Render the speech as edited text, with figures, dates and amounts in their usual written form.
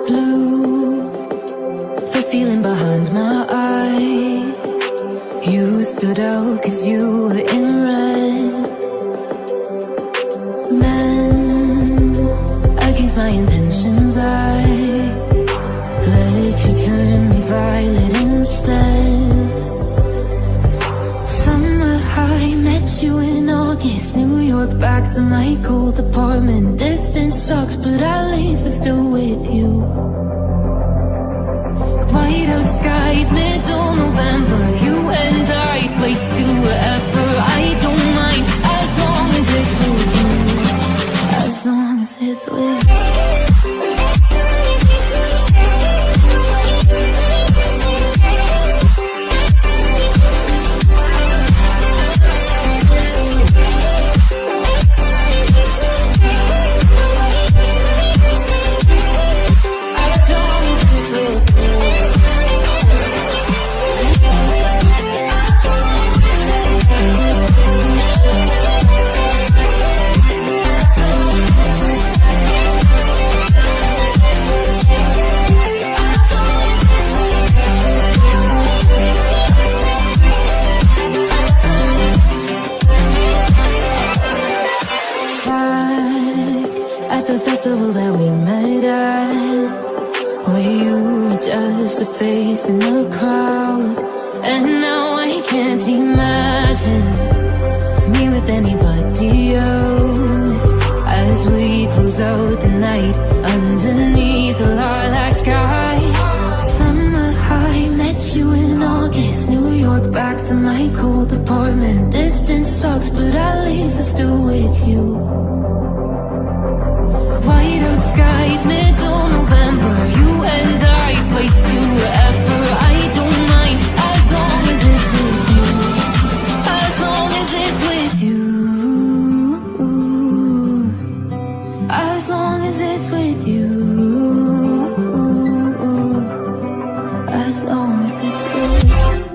blue, the feeling behind my eyes. You stood out 'cause you were in red. Then, against my intentions, I let you turn me violet instead. Summer high, met you in August. New York, back to my cold apartment. Distance sucks, but at least I'm still with you. White out skies, middle November. You and I, flights to wherever. I don't mind, as long as it's with you. As long as it's with you. At the festival that we met at, where you were just a face in the crowd. And now I can't imagine me with anybody else, as we close out the night underneath the lilac sky. Summer high, met you in August. New York, back to my cold apartment. Distance sucks, but at least I'm still with you. White out skies, middle November. You and I, flights to wherever. I don't mind, as long as it's with you. As long as it's with you. As long as it's with you. As long as it's with you.